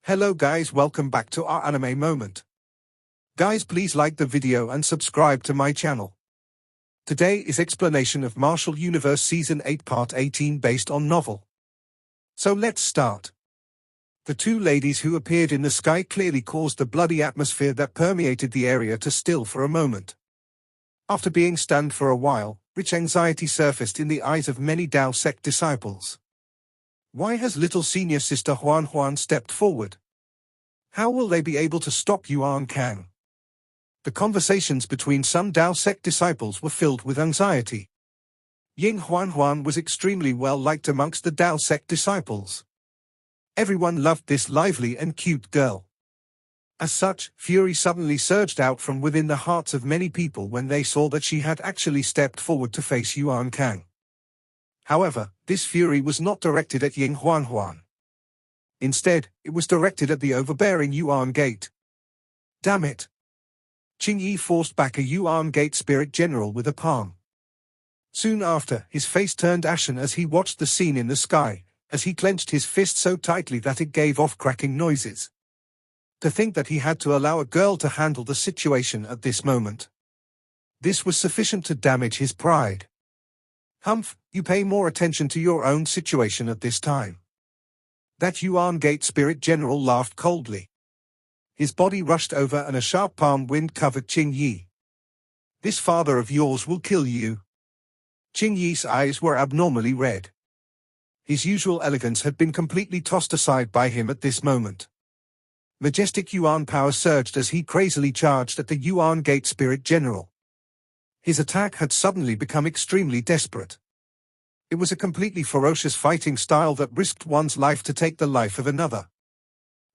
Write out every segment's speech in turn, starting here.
Hello guys, welcome back to our anime moment. Guys, please like the video and subscribe to my channel. Today is explanation of Martial Universe Season 8 Part 18 based on novel. So let's start. The two ladies who appeared in the sky clearly caused the bloody atmosphere that permeated the area to still for a moment. After being stunned for a while, rich anxiety surfaced in the eyes of many Dao sect disciples. Why has little senior sister Huan stepped forward? How will they be able to stop Yuan Kang? The conversations between some Dao sect disciples were filled with anxiety. Ying Huan was extremely well liked amongst the Dao sect disciples. Everyone loved this lively and cute girl. As such, fury suddenly surged out from within the hearts of many people when they saw that she had actually stepped forward to face Yuan Kang. However, this fury was not directed at Ying Huan. Instead, it was directed at the overbearing Yuan Gate. Damn it! Qing Yi forced back a Yuan Gate spirit general with a palm. Soon after, his face turned ashen as he watched the scene in the sky, as he clenched his fist so tightly that it gave off cracking noises. To think that he had to allow a girl to handle the situation at this moment. This was sufficient to damage his pride. Humph, you pay more attention to your own situation at this time. That Yuan Gate spirit general laughed coldly. His body rushed over and a sharp palm wind covered Qing Yi. This father of yours will kill you. Qing Yi's eyes were abnormally red. His usual elegance had been completely tossed aside by him at this moment. Majestic Yuan power surged as he crazily charged at the Yuan Gate spirit general. His attack had suddenly become extremely desperate. It was a completely ferocious fighting style that risked one's life to take the life of another.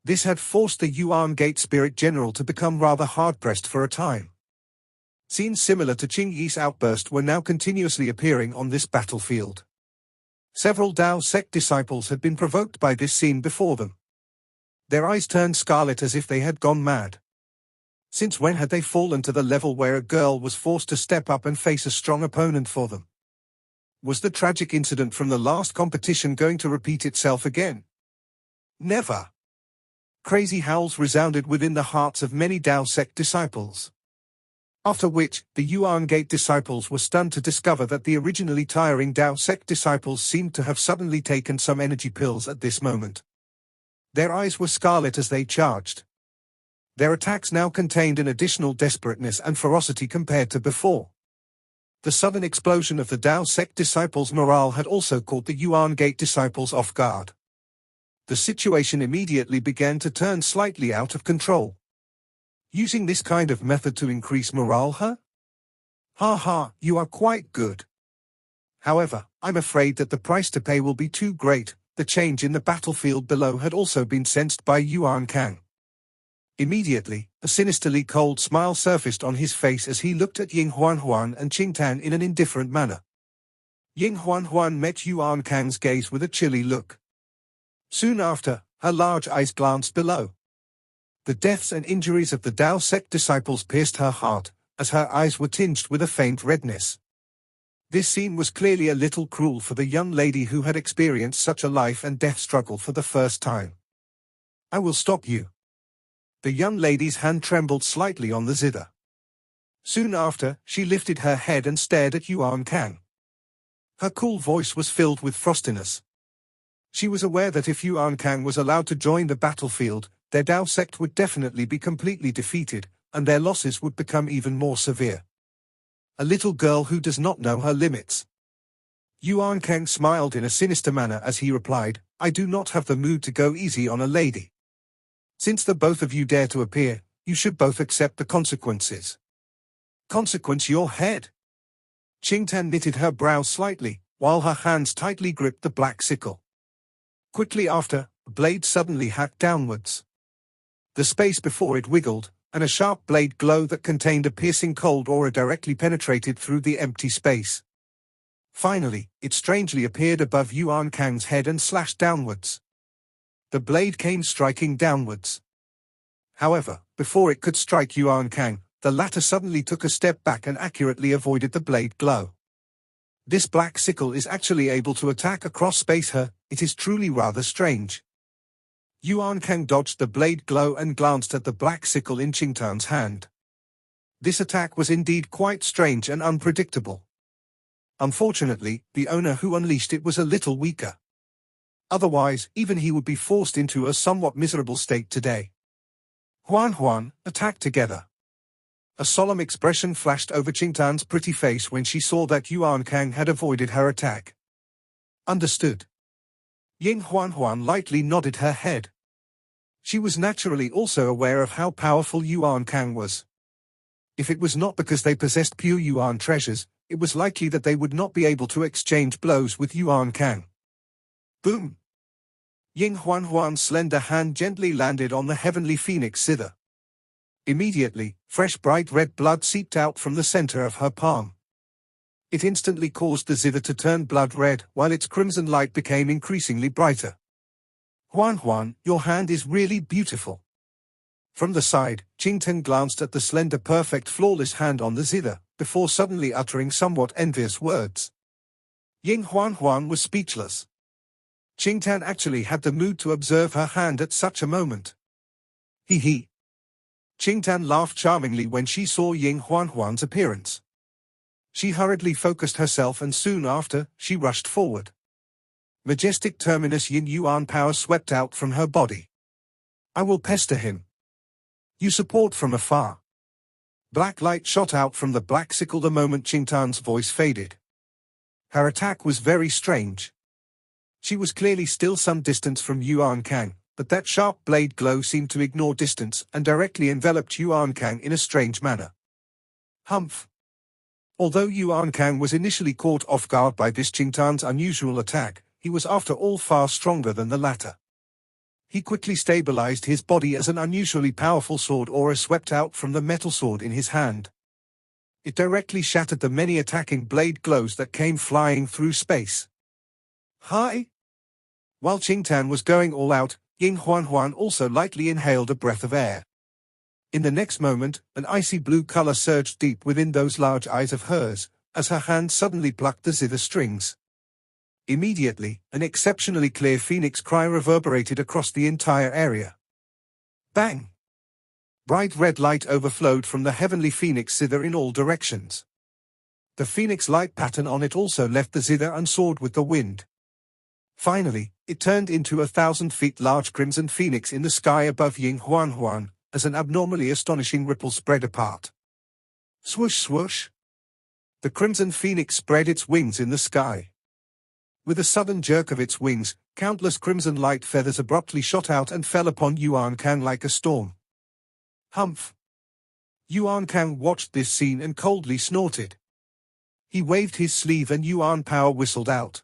This had forced the Yuan Gate spirit general to become rather hard-pressed for a time. Scenes similar to Qing Yi's outburst were now continuously appearing on this battlefield. Several Dao sect disciples had been provoked by this scene before them. Their eyes turned scarlet as if they had gone mad. Since when had they fallen to the level where a girl was forced to step up and face a strong opponent for them? Was the tragic incident from the last competition going to repeat itself again? Never. Crazy howls resounded within the hearts of many Dao sect disciples. After which, the Yuan Gate disciples were stunned to discover that the originally tiring Dao sect disciples seemed to have suddenly taken some energy pills at this moment. Their eyes were scarlet as they charged. Their attacks now contained an additional desperateness and ferocity compared to before. The sudden explosion of the Dao sect disciples' morale had also caught the Yuan Gate disciples off guard. The situation immediately began to turn slightly out of control. Using this kind of method to increase morale, huh? Ha ha, you are quite good. However, I'm afraid that the price to pay will be too great. The change in the battlefield below had also been sensed by Yuan Kang. Immediately, a sinisterly cold smile surfaced on his face as he looked at Ying Huan and Qing Tan in an indifferent manner. Ying Huan met Yuan Kang's gaze with a chilly look. Soon after, her large eyes glanced below. The deaths and injuries of the Dao sect disciples pierced her heart, as her eyes were tinged with a faint redness. This scene was clearly a little cruel for the young lady who had experienced such a life and death struggle for the first time. I will stop you. The young lady's hand trembled slightly on the zither. Soon after, she lifted her head and stared at Yuan Kang. Her cool voice was filled with frostiness. She was aware that if Yuan Kang was allowed to join the battlefield, their Dao sect would definitely be completely defeated, and their losses would become even more severe. A little girl who does not know her limits. Yuan Kang smiled in a sinister manner as he replied, I do not have the mood to go easy on a lady. Since the both of you dare to appear, you should both accept the consequences. Consequence your head? Qing Tan knitted her brows slightly, while her hands tightly gripped the black sickle. Quickly after, the blade suddenly hacked downwards. The space before it wiggled, and a sharp blade glow that contained a piercing cold aura directly penetrated through the empty space. Finally, it strangely appeared above Yuan Kang's head and slashed downwards. The blade came striking downwards. However, before it could strike Yuan Kang, the latter suddenly took a step back and accurately avoided the blade glow. This black sickle is actually able to attack across space. It is truly rather strange. Yuan Kang dodged the blade glow and glanced at the black sickle in Qingtan's hand. This attack was indeed quite strange and unpredictable. Unfortunately, the owner who unleashed it was a little weaker. Otherwise, even he would be forced into a somewhat miserable state today. Huan, attack together. A solemn expression flashed over Qingtan's pretty face when she saw that Yuan Kang had avoided her attack. Understood. Ying Huan lightly nodded her head. She was naturally also aware of how powerful Yuan Kang was. If it was not because they possessed pure Yuan treasures, it was likely that they would not be able to exchange blows with Yuan Kang. Boom! Ying Huan's slender hand gently landed on the heavenly phoenix zither. Immediately, fresh bright red blood seeped out from the center of her palm. It instantly caused the zither to turn blood red, while its crimson light became increasingly brighter. Huan, your hand is really beautiful. From the side, Qingtan glanced at the slender perfect flawless hand on the zither, before suddenly uttering somewhat envious words. Ying Huan was speechless. Qingtan actually had the mood to observe her hand at such a moment. He. Qingtan laughed charmingly when she saw Ying Huan's appearance. She hurriedly focused herself and soon after, she rushed forward. Majestic terminus Yin Yuan power swept out from her body. I will pester him. You support from afar. Black light shot out from the black sickle the moment Qingtan's voice faded. Her attack was very strange. She was clearly still some distance from Yuan Kang, but that sharp blade glow seemed to ignore distance and directly enveloped Yuan Kang in a strange manner. Humph. Although Yuan Kang was initially caught off guard by this Qingtan's unusual attack, he was after all far stronger than the latter. He quickly stabilized his body as an unusually powerful sword aura swept out from the metal sword in his hand. It directly shattered the many attacking blade glows that came flying through space. Hi! While Qingtan was going all out, Ying Huan also lightly inhaled a breath of air. In the next moment, an icy blue color surged deep within those large eyes of hers, as her hand suddenly plucked the zither strings. Immediately, an exceptionally clear phoenix cry reverberated across the entire area. Bang! Bright red light overflowed from the heavenly phoenix zither in all directions. The phoenix light pattern on it also left the zither and soared with the wind. Finally, it turned into 1,000 feet large crimson phoenix in the sky above Ying Huan, as an abnormally astonishing ripple spread apart. Swoosh swoosh! The crimson phoenix spread its wings in the sky. With a sudden jerk of its wings, countless crimson light feathers abruptly shot out and fell upon Yuan Kang like a storm. Humph! Yuan Kang watched this scene and coldly snorted. He waved his sleeve and Yuan power whistled out.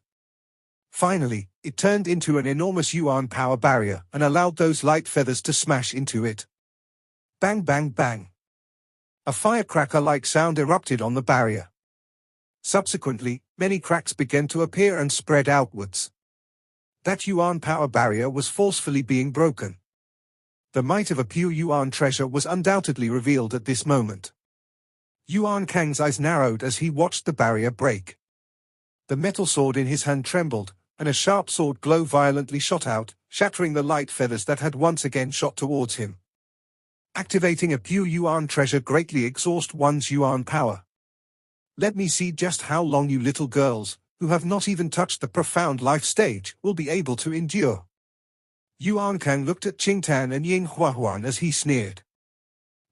Finally, it turned into an enormous Yuan power barrier and allowed those light feathers to smash into it. Bang bang bang. A firecracker-like sound erupted on the barrier. Subsequently, many cracks began to appear and spread outwards. That Yuan power barrier was forcefully being broken. The might of a pure Yuan treasure was undoubtedly revealed at this moment. Yuan Kang's eyes narrowed as he watched the barrier break. The metal sword in his hand trembled, and a sharp sword glow violently shot out, shattering the light feathers that had once again shot towards him. Activating a pure Yuan treasure greatly exhausts one's Yuan power. Let me see just how long you little girls, who have not even touched the profound life stage, will be able to endure. Yuan Kang looked at Qingtan and Ying Huan as he sneered.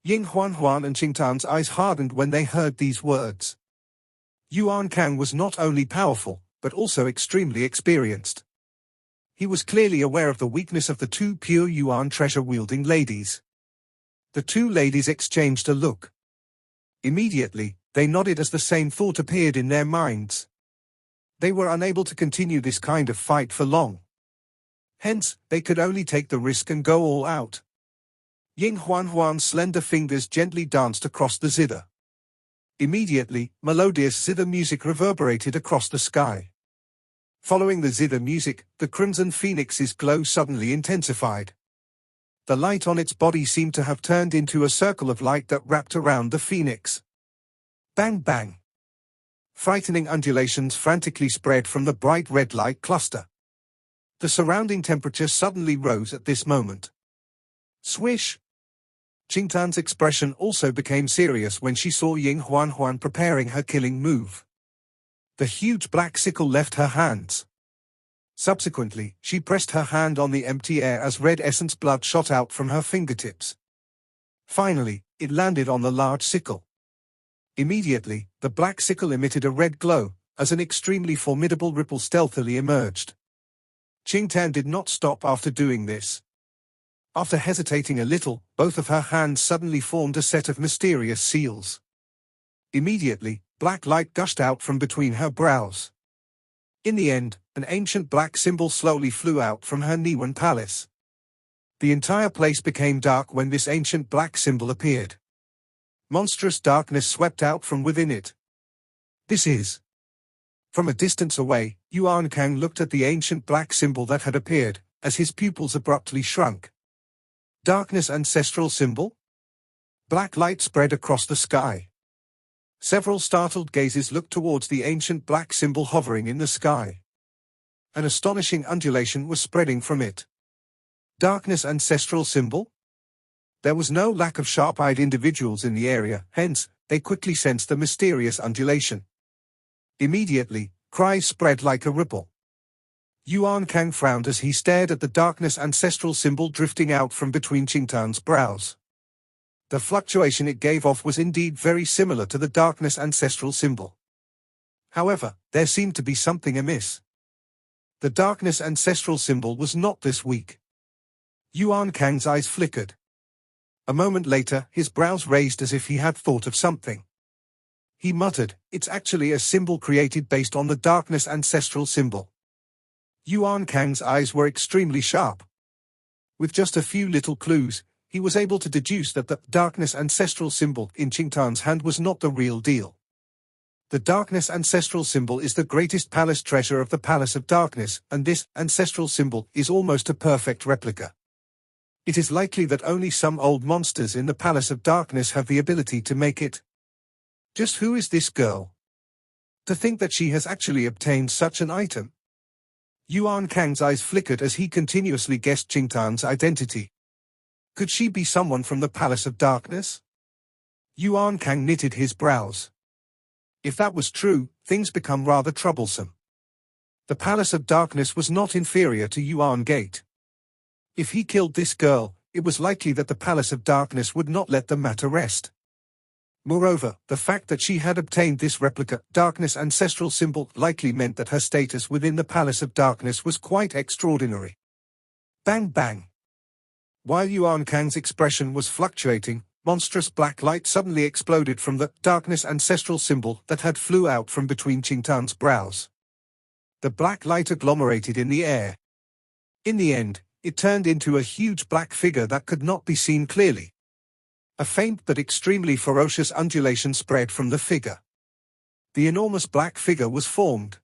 Ying Huan and Qingtan's eyes hardened when they heard these words. Yuan Kang was not only powerful, but also extremely experienced. He was clearly aware of the weakness of the two pure Yuan treasure-wielding ladies. The two ladies exchanged a look. Immediately, they nodded as the same thought appeared in their minds. They were unable to continue this kind of fight for long. Hence, they could only take the risk and go all out. Ying Huan's slender fingers gently danced across the zither. Immediately, melodious zither music reverberated across the sky. Following the zither music, the crimson phoenix's glow suddenly intensified. The light on its body seemed to have turned into a circle of light that wrapped around the phoenix. Bang bang! Frightening undulations frantically spread from the bright red light cluster. The surrounding temperature suddenly rose at this moment. Swish! Qingtan's expression also became serious when she saw Ying Huan preparing her killing move. The huge black sickle left her hands. Subsequently, she pressed her hand on the empty air as red essence blood shot out from her fingertips. Finally, it landed on the large sickle. Immediately, the black sickle emitted a red glow, as an extremely formidable ripple stealthily emerged. Qingtan did not stop after doing this. After hesitating a little, both of her hands suddenly formed a set of mysterious seals. Immediately, black light gushed out from between her brows. In the end, an ancient black symbol slowly flew out from her Niwen palace. The entire place became dark when this ancient black symbol appeared. Monstrous darkness swept out from within it. This is. From a distance away, Yuan Kang looked at the ancient black symbol that had appeared, as his pupils abruptly shrunk. Darkness ancestral symbol? Black light spread across the sky. Several startled gazes looked towards the ancient black symbol hovering in the sky. An astonishing undulation was spreading from it. Darkness ancestral symbol? There was no lack of sharp-eyed individuals in the area, hence, they quickly sensed the mysterious undulation. Immediately, cries spread like a ripple. Yuan Kang frowned as he stared at the darkness ancestral symbol drifting out from between Qingtan's brows. The fluctuation it gave off was indeed very similar to the darkness ancestral symbol. However, there seemed to be something amiss. The darkness ancestral symbol was not this weak. Yuan Kang's eyes flickered. A moment later, his brows raised as if he had thought of something. He muttered, "It's actually a symbol created based on the darkness ancestral symbol." Yuan Kang's eyes were extremely sharp. With just a few little clues, he was able to deduce that the darkness ancestral symbol in Qingtan's hand was not the real deal. The darkness ancestral symbol is the greatest palace treasure of the Palace of Darkness, and this ancestral symbol is almost a perfect replica. It is likely that only some old monsters in the Palace of Darkness have the ability to make it. Just who is this girl? To think that she has actually obtained such an item. Yuan Kang's eyes flickered as he continuously guessed Qingtan's identity. Could she be someone from the Palace of Darkness? Yuan Kang knitted his brows. If that was true, things become rather troublesome. The Palace of Darkness was not inferior to Yuan Gate. If he killed this girl, it was likely that the Palace of Darkness would not let the matter rest. Moreover, the fact that she had obtained this replica darkness ancestral symbol likely meant that her status within the Palace of Darkness was quite extraordinary. Bang bang. While Yuan Kang's expression was fluctuating, monstrous black light suddenly exploded from the darkness ancestral symbol that had flew out from between Qingtan's brows. The black light agglomerated in the air. In the end, it turned into a huge black figure that could not be seen clearly. A faint but extremely ferocious undulation spread from the figure. The enormous black figure was formed.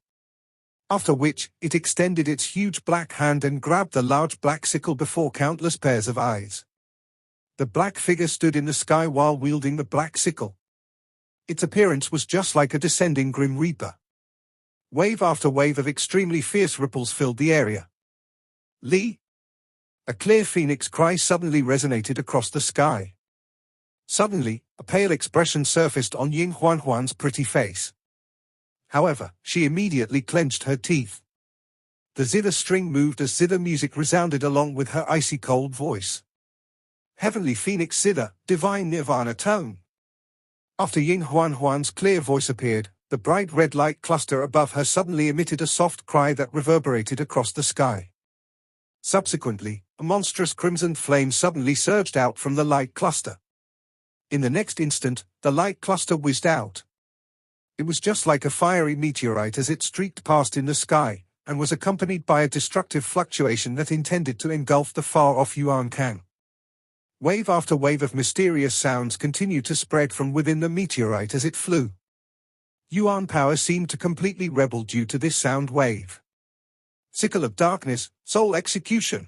After which, it extended its huge black hand and grabbed the large black sickle before countless pairs of eyes. The black figure stood in the sky while wielding the black sickle. Its appearance was just like a descending Grim Reaper. Wave after wave of extremely fierce ripples filled the area. Li! A clear phoenix cry suddenly resonated across the sky. Suddenly, a pale expression surfaced on Ying Huan's pretty face. However, she immediately clenched her teeth. The zither string moved as zither music resounded along with her icy cold voice. Heavenly Phoenix Zither, Divine Nirvana Tone. After Ying Huan's clear voice appeared, the bright red light cluster above her suddenly emitted a soft cry that reverberated across the sky. Subsequently, a monstrous crimson flame suddenly surged out from the light cluster. In the next instant, the light cluster whizzed out. It was just like a fiery meteorite as it streaked past in the sky, and was accompanied by a destructive fluctuation that intended to engulf the far-off Yuan Kang. Wave after wave of mysterious sounds continued to spread from within the meteorite as it flew. Yuan power seemed to completely rebel due to this sound wave. Sickle of Darkness, Soul Execution.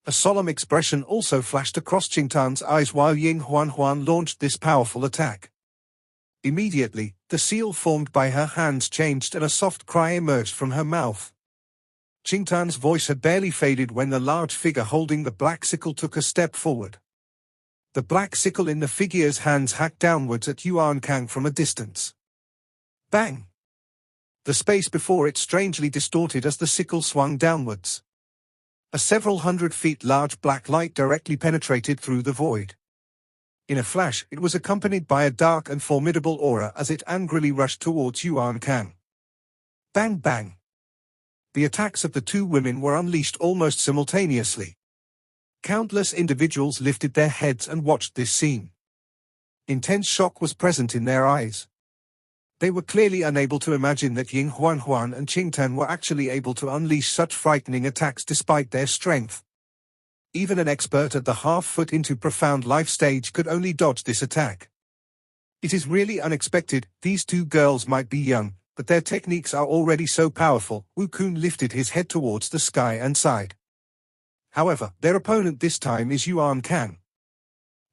A solemn expression also flashed across Qingtan's eyes while Ying Huan launched this powerful attack. Immediately, the seal formed by her hands changed and a soft cry emerged from her mouth. Qingtan's voice had barely faded when the large figure holding the black sickle took a step forward. The black sickle in the figure's hands hacked downwards at Yuan Kang from a distance. Bang! The space before it strangely distorted as the sickle swung downwards. A several hundred feet large black light directly penetrated through the void. In a flash, it was accompanied by a dark and formidable aura as it angrily rushed towards Yuan Kang. Bang bang! The attacks of the two women were unleashed almost simultaneously. Countless individuals lifted their heads and watched this scene. Intense shock was present in their eyes. They were clearly unable to imagine that Ying Huan and Qingtan were actually able to unleash such frightening attacks despite their strength. Even an expert at the half-foot into profound life stage could only dodge this attack. It is really unexpected. These two girls might be young, but their techniques are already so powerful. Wu Kun lifted his head towards the sky and sighed. However, their opponent this time is Yuan Kang.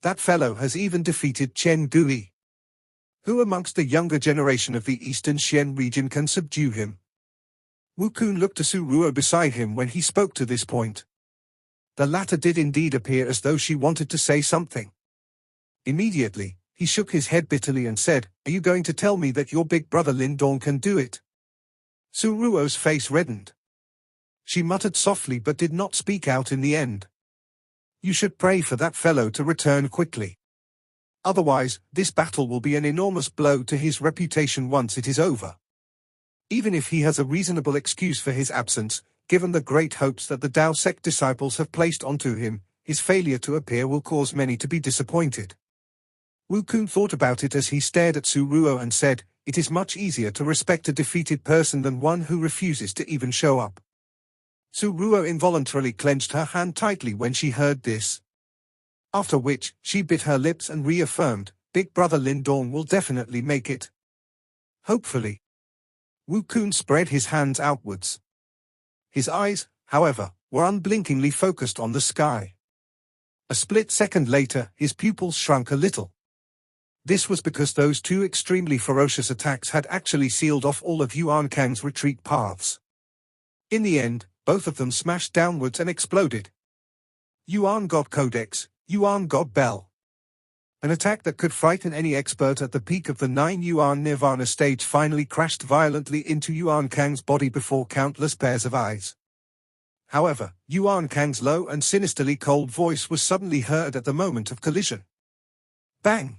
That fellow has even defeated Chen Gui. Who amongst the younger generation of the Eastern Xian region can subdue him? Wu Kun looked to Su Ruo beside him when he spoke to this point. The latter did indeed appear as though she wanted to say something. Immediately, he shook his head bitterly and said, "Are you going to tell me that your big brother Lin Dong can do it?" Su Ruo's face reddened. She muttered softly but did not speak out in the end. "You should pray for that fellow to return quickly. Otherwise, this battle will be an enormous blow to his reputation once it is over. Even if he has a reasonable excuse for his absence, given the great hopes that the Dao sect disciples have placed onto him, his failure to appear will cause many to be disappointed." Wu Kun thought about it as he stared at Su Ruo and said, "It is much easier to respect a defeated person than one who refuses to even show up." Su Ruo involuntarily clenched her hand tightly when she heard this. After which, she bit her lips and reaffirmed, "Big brother Lin Dong will definitely make it. Hopefully." Wu Kun spread his hands outwards. His eyes, however, were unblinkingly focused on the sky. A split second later, his pupils shrunk a little. This was because those two extremely ferocious attacks had actually sealed off all of Yuan Kang's retreat paths. In the end, both of them smashed downwards and exploded. Yuan God Codex, Yuan God Bell. An attack that could frighten any expert at the peak of the 9 Yuan Nirvana stage finally crashed violently into Yuan Kang's body before countless pairs of eyes. However, Yuan Kang's low and sinisterly cold voice was suddenly heard at the moment of collision. Bang!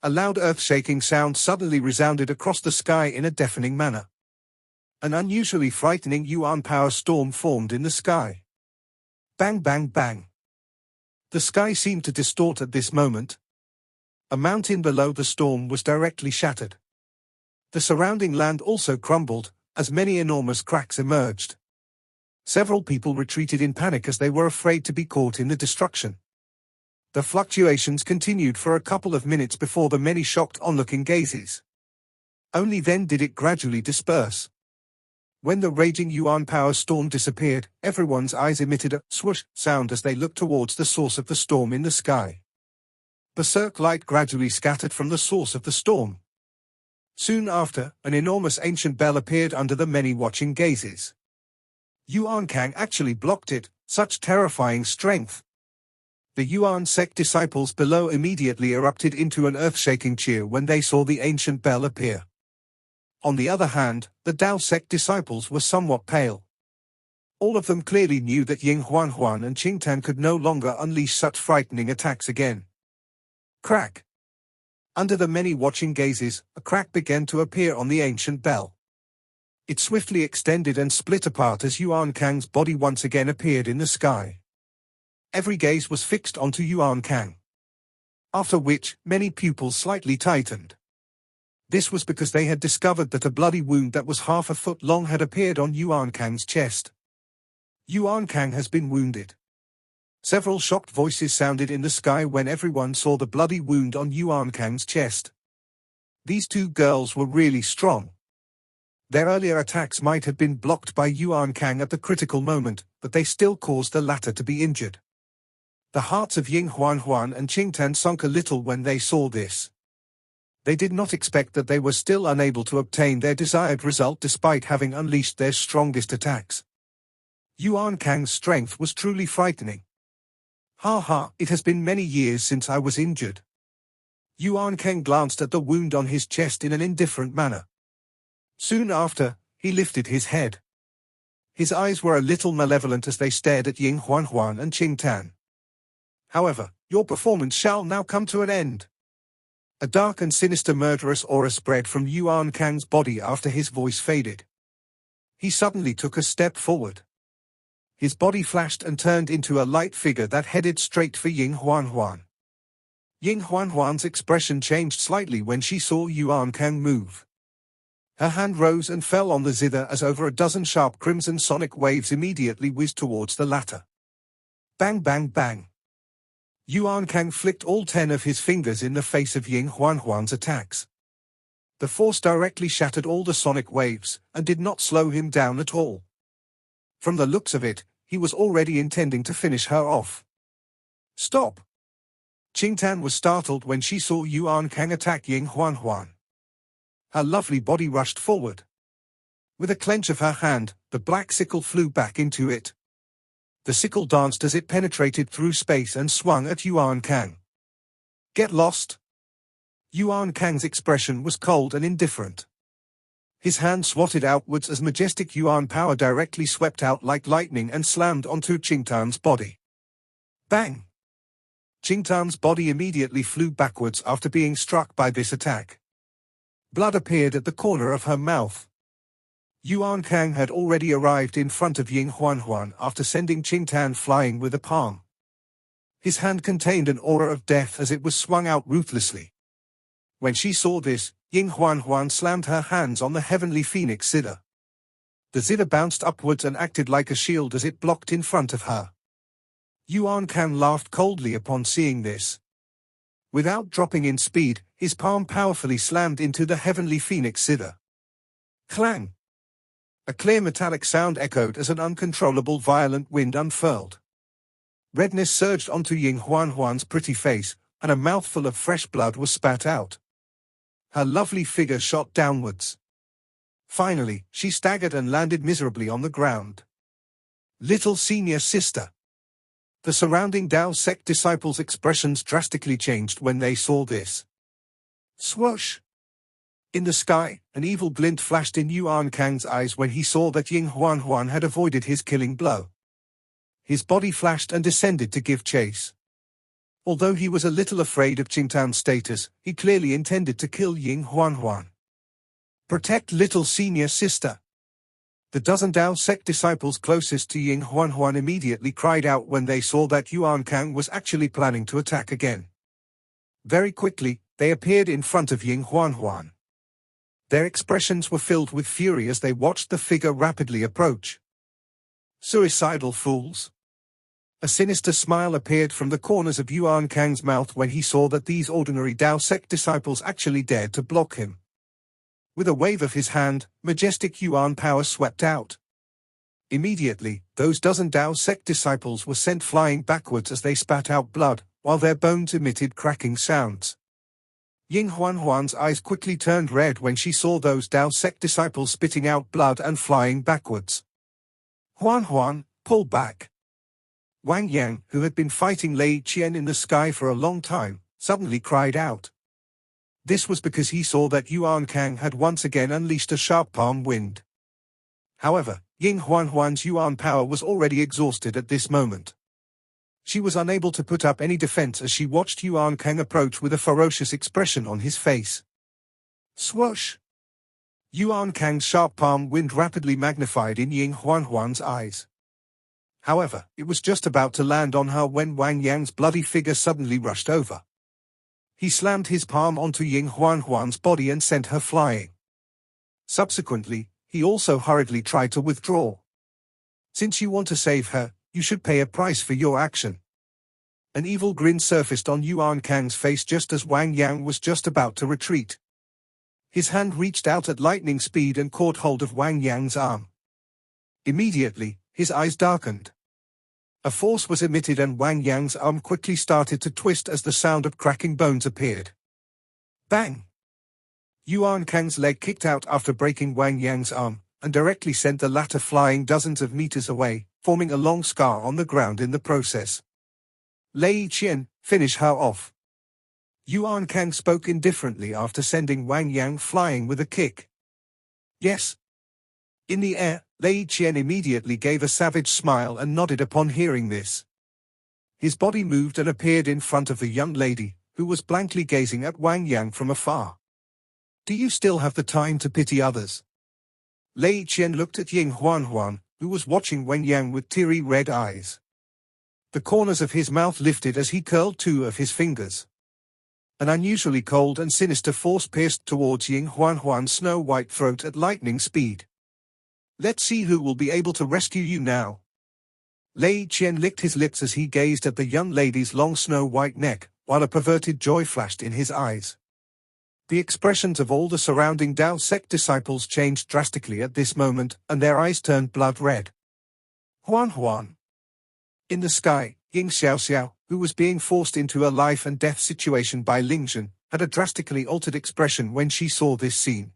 A loud earth-shaking sound suddenly resounded across the sky in a deafening manner. An unusually frightening Yuan power storm formed in the sky. Bang bang bang. The sky seemed to distort at this moment. A mountain below the storm was directly shattered. The surrounding land also crumbled, as many enormous cracks emerged. Several people retreated in panic as they were afraid to be caught in the destruction. The fluctuations continued for a couple of minutes before the many shocked onlooking gazes. Only then did it gradually disperse. When the raging Yuan power storm disappeared, everyone's eyes emitted a swoosh sound as they looked towards the source of the storm in the sky. Berserk light gradually scattered from the source of the storm. Soon after, an enormous ancient bell appeared under the many watching gazes. Yuan Kang actually blocked it, such terrifying strength. The Yuan sect disciples below immediately erupted into an earth-shaking cheer when they saw the ancient bell appear. On the other hand, the Dao sect disciples were somewhat pale. All of them clearly knew that Ying Huan and Qingtan could no longer unleash such frightening attacks again. Crack! Under the many watching gazes, a crack began to appear on the ancient bell. It swiftly extended and split apart as Yuan Kang's body once again appeared in the sky. Every gaze was fixed onto Yuan Kang. After which, many pupils slightly tightened. This was because they had discovered that a bloody wound that was half a foot long had appeared on Yuan Kang's chest. Yuan Kang has been wounded. Several shocked voices sounded in the sky when everyone saw the bloody wound on Yuan Kang's chest. These two girls were really strong. Their earlier attacks might have been blocked by Yuan Kang at the critical moment, but they still caused the latter to be injured. The hearts of Ying Huan and Qingtan sunk a little when they saw this. They did not expect that they were still unable to obtain their desired result despite having unleashed their strongest attacks. Yuan Kang's strength was truly frightening. Ha ha, it has been many years since I was injured. Yuan Kang glanced at the wound on his chest in an indifferent manner. Soon after, he lifted his head. His eyes were a little malevolent as they stared at Ying Huanhuan and Qing Tan. However, your performance shall now come to an end. A dark and sinister murderous aura spread from Yuan Kang's body after his voice faded. He suddenly took a step forward. His body flashed and turned into a light figure that headed straight for Ying Huanhuan. Ying Huanhuan's expression changed slightly when she saw Yuan Kang move. Her hand rose and fell on the zither as over a dozen sharp crimson sonic waves immediately whizzed towards the latter. Bang bang bang. Yuan Kang flicked all 10 of his fingers in the face of Ying Huanhuan's attacks. The force directly shattered all the sonic waves, and did not slow him down at all. From the looks of it, he was already intending to finish her off. Stop! Qing Tan was startled when she saw Yuan Kang attack Ying Huanhuan. Her lovely body rushed forward. With a clench of her hand, the black sickle flew back into it. The sickle danced as it penetrated through space and swung at Yuan Kang. Get lost! Yuan Kang's expression was cold and indifferent. His hand swatted outwards as majestic Yuan power directly swept out like lightning and slammed onto Qing Tan's body. Bang! Qing Tan's body immediately flew backwards after being struck by this attack. Blood appeared at the corner of her mouth. Yuan Kang had already arrived in front of Ying Huanhuan after sending Qing Tan flying with a palm. His hand contained an aura of death as it was swung out ruthlessly. When she saw this, Ying Huanhuan slammed her hands on the heavenly phoenix zither. The zither bounced upwards and acted like a shield as it blocked in front of her. Yuan Kang laughed coldly upon seeing this. Without dropping in speed, his palm powerfully slammed into the heavenly phoenix zither. Clang! A clear metallic sound echoed as an uncontrollable violent wind unfurled. Redness surged onto Ying Huanhuan's pretty face, and a mouthful of fresh blood was spat out. Her lovely figure shot downwards. Finally, she staggered and landed miserably on the ground. Little senior sister. The surrounding Dao sect disciples' expressions drastically changed when they saw this. Swoosh! In the sky, an evil glint flashed in Yuan Kang's eyes when he saw that Ying Huanhuan had avoided his killing blow. His body flashed and descended to give chase. Although he was a little afraid of Qing Tan's status, he clearly intended to kill Ying Huanhuan. Protect little senior sister. The dozen Dao sect disciples closest to Ying Huanhuan immediately cried out when they saw that Yuan Kang was actually planning to attack again. Very quickly, they appeared in front of Ying Huanhuan. Their expressions were filled with fury as they watched the figure rapidly approach. Suicidal fools! A sinister smile appeared from the corners of Yuan Kang's mouth when he saw that these ordinary Dao sect disciples actually dared to block him. With a wave of his hand, majestic Yuan power swept out. Immediately, those dozen Dao sect disciples were sent flying backwards as they spat out blood, while their bones emitted cracking sounds. Ying Huanhuan's eyes quickly turned red when she saw those Dao sect disciples spitting out blood and flying backwards. Huanhuan, pull back! Wang Yang, who had been fighting Lei Qian in the sky for a long time, suddenly cried out. This was because he saw that Yuan Kang had once again unleashed a sharp palm wind. However, Ying Huanhuan's Yuan power was already exhausted at this moment. She was unable to put up any defense as she watched Yuan Kang approach with a ferocious expression on his face. Swoosh! Yuan Kang's sharp palm wind rapidly magnified in Ying Huanhuan's eyes. However, it was just about to land on her when Wang Yang's bloody figure suddenly rushed over. He slammed his palm onto Ying Huanhuan's body and sent her flying. Subsequently, he also hurriedly tried to withdraw. Since you want to save her, you should pay a price for your action. An evil grin surfaced on Yuan Kang's face just as Wang Yang was just about to retreat. His hand reached out at lightning speed and caught hold of Wang Yang's arm. Immediately, his eyes darkened. A force was emitted and Wang Yang's arm quickly started to twist as the sound of cracking bones appeared. Bang! Yuan Kang's leg kicked out after breaking Wang Yang's arm, and directly sent the latter flying dozens of meters away, forming a long scar on the ground in the process. Lei Qian, finish her off. Yuan Kang spoke indifferently after sending Wang Yang flying with a kick. Yes. In the air, Lei Qian immediately gave a savage smile and nodded upon hearing this. His body moved and appeared in front of the young lady, who was blankly gazing at Wang Yang from afar. Do you still have the time to pity others? Lei Qian looked at Ying Huanhuan, who was watching Wang Yang with teary red eyes. The corners of his mouth lifted as he curled two of his fingers. An unusually cold and sinister force pierced towards Ying Huanhuan's snow-white throat at lightning speed. Let's see who will be able to rescue you now. Lei Qian licked his lips as he gazed at the young lady's long snow-white neck, while a perverted joy flashed in his eyes. The expressions of all the surrounding Dao sect disciples changed drastically at this moment, and their eyes turned blood red. Huan. In the sky, Ying Xiaoxiao, who was being forced into a life-and-death situation by Lingzhen, had a drastically altered expression when she saw this scene.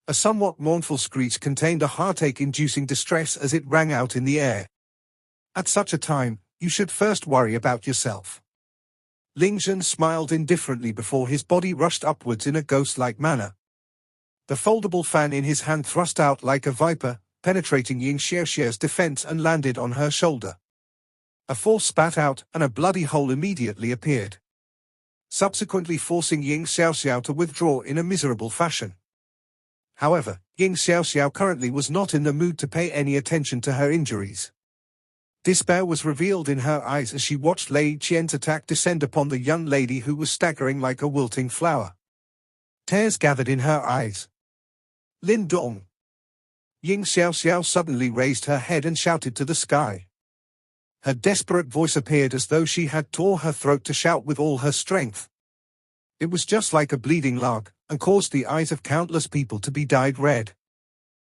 A somewhat mournful screech contained a heartache-inducing distress as it rang out in the air. At such a time, you should first worry about yourself. Lingzhen smiled indifferently before his body rushed upwards in a ghost-like manner. The foldable fan in his hand thrust out like a viper, penetrating Ying Xiaoxiao's defense and landed on her shoulder. A force spat out, and a bloody hole immediately appeared, subsequently forcing Ying Xiaoxiao to withdraw in a miserable fashion. However, Ying Xiaoxiao currently was not in the mood to pay any attention to her injuries. Despair was revealed in her eyes as she watched Lei Qian's attack descend upon the young lady who was staggering like a wilting flower. Tears gathered in her eyes. Lin Dong. Ying Xiaoxiao suddenly raised her head and shouted to the sky. Her desperate voice appeared as though she had tore her throat to shout with all her strength. It was just like a bleeding lark, and caused the eyes of countless people to be dyed red.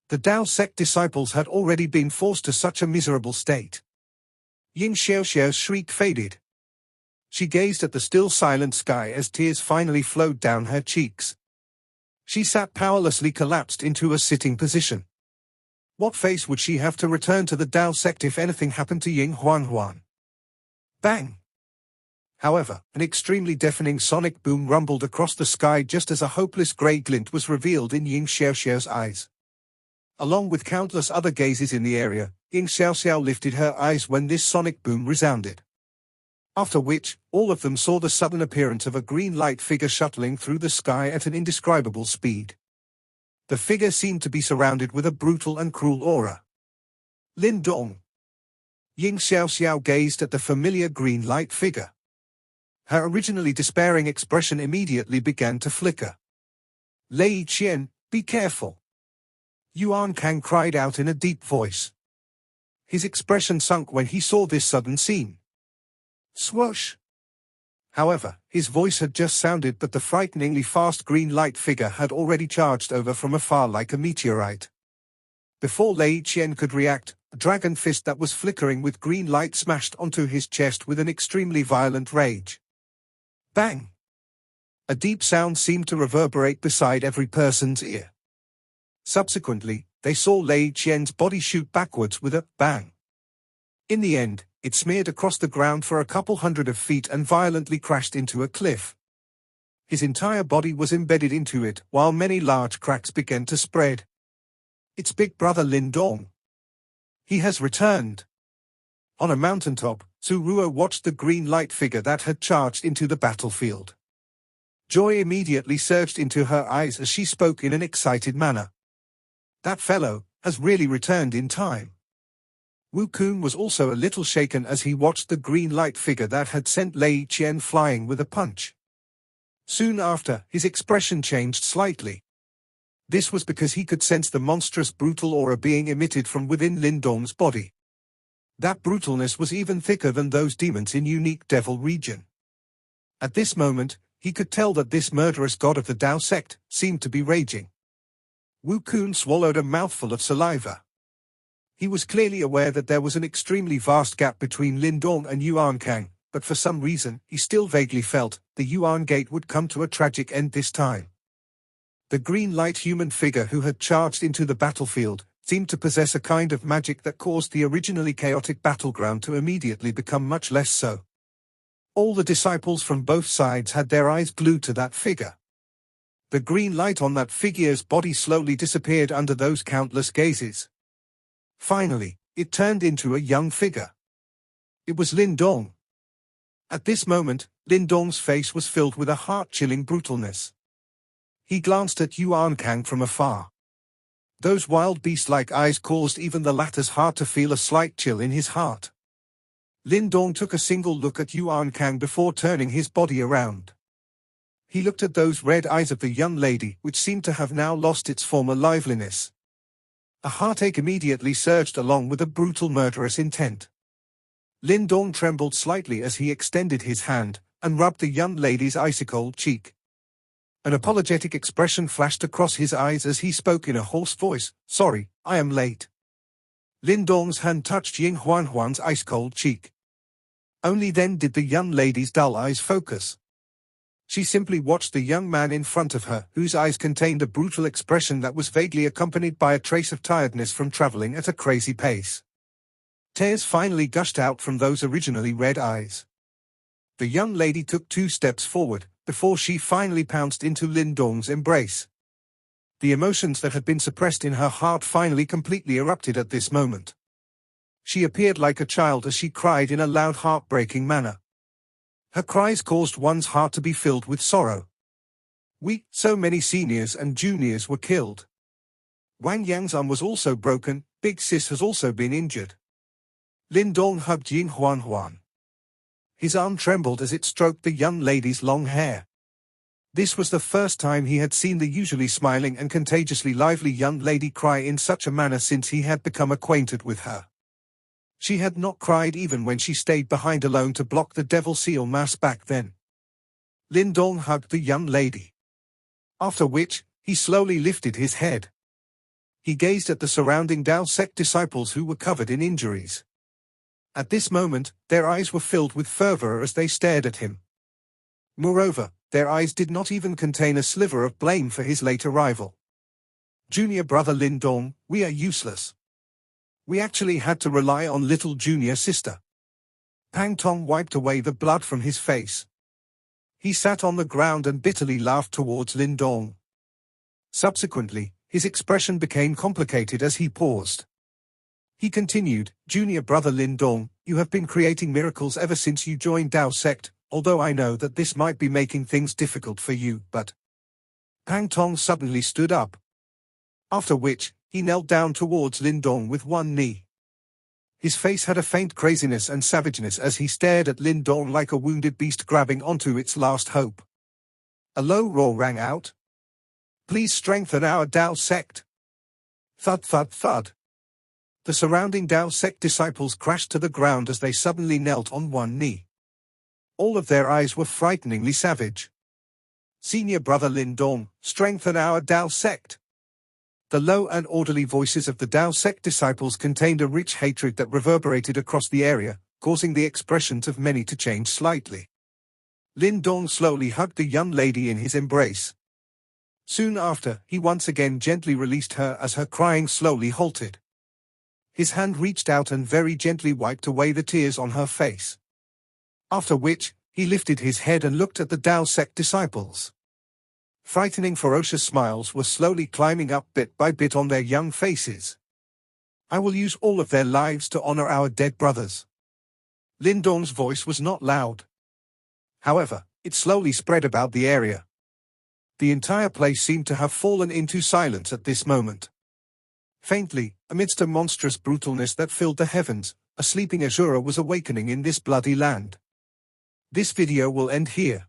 The Dao sect disciples had already been forced to such a miserable state. Ying Xiaoxiao's shriek faded. She gazed at the still silent sky as tears finally flowed down her cheeks. She sat powerlessly collapsed into a sitting position. What face would she have to return to the Dao sect if anything happened to Ying Huanhuan? Bang! However, an extremely deafening sonic boom rumbled across the sky just as a hopeless grey glint was revealed in Ying Xiaoxiao's eyes. Along with countless other gazes in the area, Ying Xiaoxiao lifted her eyes when this sonic boom resounded. After which, all of them saw the sudden appearance of a green light figure shuttling through the sky at an indescribable speed. The figure seemed to be surrounded with a brutal and cruel aura. Lin Dong. Ying Xiaoxiao gazed at the familiar green light figure. Her originally despairing expression immediately began to flicker. Lei Qian, be careful. Yuan Kang cried out in a deep voice. His expression sunk when he saw this sudden scene. Swoosh! However, his voice had just sounded, but the frighteningly fast green light figure had already charged over from afar like a meteorite. Before Lei Qian could react, a dragon fist that was flickering with green light smashed onto his chest with an extremely violent rage. Bang! A deep sound seemed to reverberate beside every person's ear. Subsequently, they saw Lei Qian's body shoot backwards with a bang. In the end, it smeared across the ground for a couple hundred of feet and violently crashed into a cliff. His entire body was embedded into it, while many large cracks began to spread. It's big brother Lin Dong. He has returned. On a mountaintop, Su Ruo watched the green light figure that had charged into the battlefield. Joy immediately surged into her eyes as she spoke in an excited manner. That fellow has really returned in time. Wu Kun was also a little shaken as he watched the green light figure that had sent Lei Qian flying with a punch. Soon after, his expression changed slightly. This was because he could sense the monstrous brutal aura being emitted from within Lin Dong's body. That brutalness was even thicker than those demons in Unique Devil region. At this moment, he could tell that this murderous god of the Dao sect seemed to be raging. Wu Kun swallowed a mouthful of saliva. He was clearly aware that there was an extremely vast gap between Lin Dong and Yuan Kang, but for some reason, he still vaguely felt the Yuan Gate would come to a tragic end this time. The green light human figure who had charged into the battlefield seemed to possess a kind of magic that caused the originally chaotic battleground to immediately become much less so. All the disciples from both sides had their eyes glued to that figure. The green light on that figure's body slowly disappeared under those countless gazes. Finally, it turned into a young figure. It was Lin Dong. At this moment, Lin Dong's face was filled with a heart-chilling brutalness. He glanced at Yuan Kang from afar. Those wild beast-like eyes caused even the latter's heart to feel a slight chill in his heart. Lin Dong took a single look at Yuan Kang before turning his body around. He looked at those red eyes of the young lady, which seemed to have now lost its former liveliness. A heartache immediately surged along with a brutal murderous intent. Lin Dong trembled slightly as he extended his hand and rubbed the young lady's icy-cold cheek. An apologetic expression flashed across his eyes as he spoke in a hoarse voice, "Sorry, I am late." Lin Dong's hand touched Ying Huan's ice-cold cheek. Only then did the young lady's dull eyes focus. She simply watched the young man in front of her, whose eyes contained a brutal expression that was vaguely accompanied by a trace of tiredness from traveling at a crazy pace. Tears finally gushed out from those originally red eyes. The young lady took 2 steps forward, before she finally pounced into Lin Dong's embrace. The emotions that had been suppressed in her heart finally completely erupted at this moment. She appeared like a child as she cried in a loud heartbreaking manner. Her cries caused one's heart to be filled with sorrow. So many seniors and juniors were killed. Wang Yang's arm was also broken, Big Sis has also been injured. Lin Dong hugged Ying Huan. His arm trembled as it stroked the young lady's long hair. This was the first time he had seen the usually smiling and contagiously lively young lady cry in such a manner since he had become acquainted with her. She had not cried even when she stayed behind alone to block the Devil Seal mass back then. Lin Dong hugged the young lady. After which, he slowly lifted his head. He gazed at the surrounding Dao sect disciples who were covered in injuries. At this moment, their eyes were filled with fervor as they stared at him. Moreover, their eyes did not even contain a sliver of blame for his late arrival. "Junior brother Lin Dong, we are useless. We actually had to rely on little junior sister." Pang Tong wiped away the blood from his face. He sat on the ground and bitterly laughed towards Lin Dong. Subsequently, his expression became complicated as he paused. He continued, "Junior brother Lin Dong, you have been creating miracles ever since you joined Dao sect, although I know that this might be making things difficult for you, but..." Pang Tong suddenly stood up. After which, he knelt down towards Lin Dong with one knee. His face had a faint craziness and savageness as he stared at Lin Dong like a wounded beast grabbing onto its last hope. A low roar rang out. "Please strengthen our Dao sect." Thud thud thud. The surrounding Dao sect disciples crashed to the ground as they suddenly knelt on one knee. All of their eyes were frighteningly savage. "Senior brother Lin Dong, strengthen our Dao sect." The low and orderly voices of the Dao sect disciples contained a rich hatred that reverberated across the area, causing the expressions of many to change slightly. Lin Dong slowly hugged the young lady in his embrace. Soon after, he once again gently released her as her crying slowly halted. His hand reached out and very gently wiped away the tears on her face. After which, he lifted his head and looked at the Dao sect disciples. Frightening ferocious smiles were slowly climbing up bit by bit on their young faces. "I will use all of their lives to honor our dead brothers." Lin Dong's voice was not loud. However, it slowly spread about the area. The entire place seemed to have fallen into silence at this moment. Faintly, amidst a monstrous brutalness that filled the heavens, a sleeping Asura was awakening in this bloody land. This video will end here.